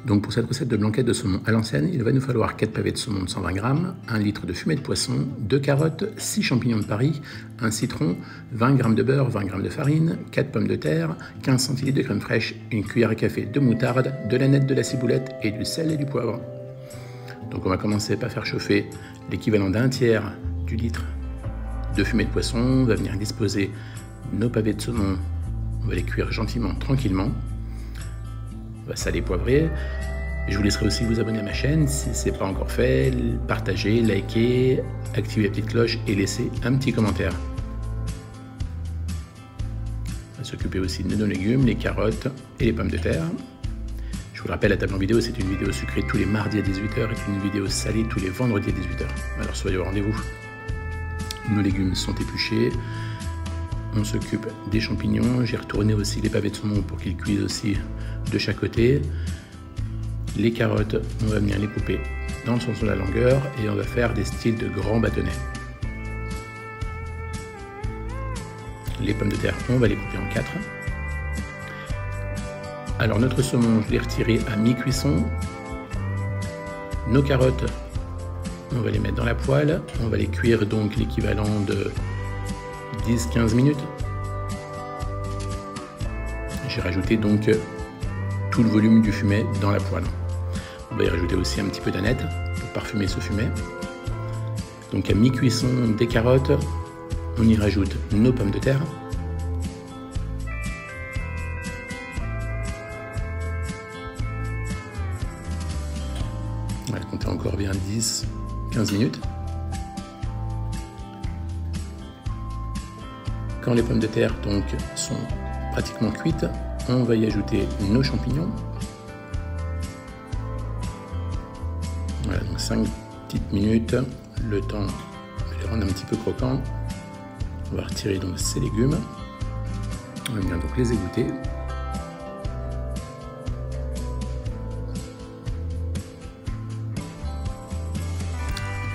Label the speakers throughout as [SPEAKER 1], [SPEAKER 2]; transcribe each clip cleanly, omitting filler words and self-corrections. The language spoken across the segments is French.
[SPEAKER 1] Donc pour cette recette de blanquette de saumon à l'ancienne, il va nous falloir 4 pavés de saumon de 120 g, 1 litre de fumée de poisson, 2 carottes, 6 champignons de Paris, un citron, 20 g de beurre, 20 g de farine, 4 pommes de terre, 15 centilitres de crème fraîche, une cuillère à café de moutarde, de la nette, de la ciboulette et du sel et du poivre. Donc on va commencer par faire chauffer l'équivalent d'un tiers du litre de fumée de poisson. On va venir disposer nos pavés de saumon, on va les cuire gentiment, tranquillement. On va saler, poivrer. Je vous laisserai aussi vous abonner à ma chaîne si ce n'est pas encore fait, partager, liker, activer la petite cloche et laisser un petit commentaire. On va s'occuper aussi de nos légumes, les carottes et les pommes de terre. Je vous le rappelle, la table en vidéo, c'est une vidéo sucrée tous les mardis à 18 h et une vidéo salée tous les vendredis à 18 h. Alors soyez au rendez-vous. Nos légumes sont épluchés. On s'occupe des champignons. J'ai retourné aussi les pavés de saumon pour qu'ils cuisent aussi de chaque côté. Les carottes, on va venir les couper dans le sens de la longueur et on va faire des styles de grands bâtonnets. Les pommes de terre, on va les couper en 4. Alors notre saumon, je l'ai retiré à mi-cuisson. Nos carottes, on va les mettre dans la poêle. On va les cuire donc l'équivalent de 10-15 minutes. J'ai rajouté donc tout le volume du fumet dans la poêle. On va y rajouter aussi un petit peu d'aneth pour parfumer ce fumet. Donc à mi-cuisson des carottes, on y rajoute nos pommes de terre. On va compter encore bien 10-15 minutes. Quand les pommes de terre donc sont pratiquement cuites, on va y ajouter nos champignons. Voilà, donc 5 petites minutes, le temps de les rendre un petit peu croquants. On va retirer donc ces légumes. On va bien donc les égoutter.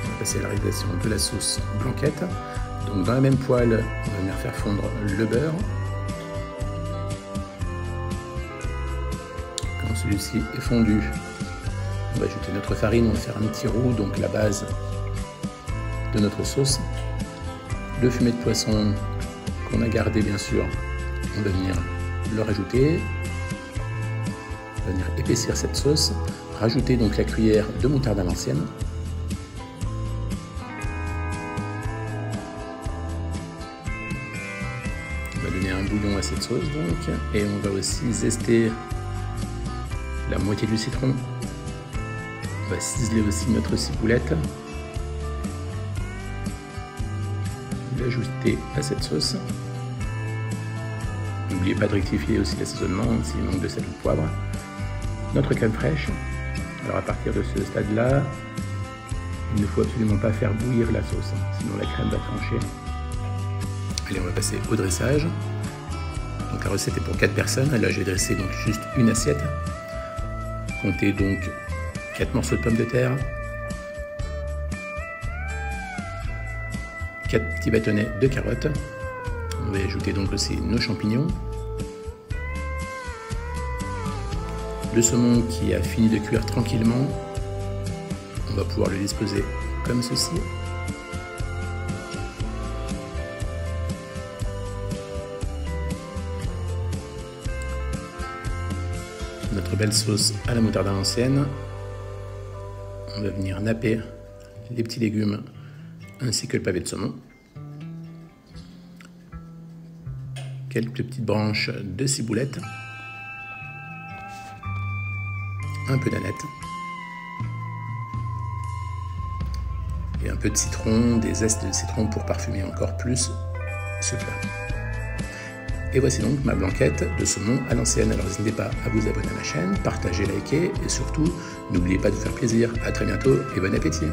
[SPEAKER 1] On va passer à la réalisation de la sauce blanquette. Donc dans la même poêle, on va venir faire fondre le beurre. Quand celui-ci est fondu, on va ajouter notre farine, on va faire un petit roux, donc la base de notre sauce. Le fumet de poisson qu'on a gardé bien sûr, on va venir le rajouter. On va venir épaissir cette sauce. Rajouter donc la cuillère de moutarde à l'ancienne. On va donner un bouillon à cette sauce donc, et on va aussi zester la moitié du citron. On va ciseler aussi notre ciboulette, l'ajouter à cette sauce. N'oubliez pas de rectifier aussi l'assaisonnement s'il manque de sel ou de poivre. Notre crème fraîche. Alors à partir de ce stade-là, il ne faut absolument pas faire bouillir la sauce, sinon la crème va trancher. Allez, on va passer au dressage. Donc la recette est pour 4 personnes. Là, j'ai dressé donc juste une assiette. Comptez donc 4 morceaux de pommes de terre, 4 petits bâtonnets de carottes. On va ajouter donc aussi nos champignons. Le saumon qui a fini de cuire tranquillement, on va pouvoir le disposer comme ceci. Notre belle sauce à la moutarde à l'ancienne. On va venir napper les petits légumes ainsi que le pavé de saumon. Quelques petites branches de ciboulette. Un peu d'aneth. Et un peu de citron, des zestes de citron pour parfumer encore plus ce plat. Et voici donc ma blanquette de saumon à l'ancienne. Alors n'hésitez pas à vous abonner à ma chaîne, partager, liker et surtout n'oubliez pas de vous faire plaisir. À très bientôt et bon appétit.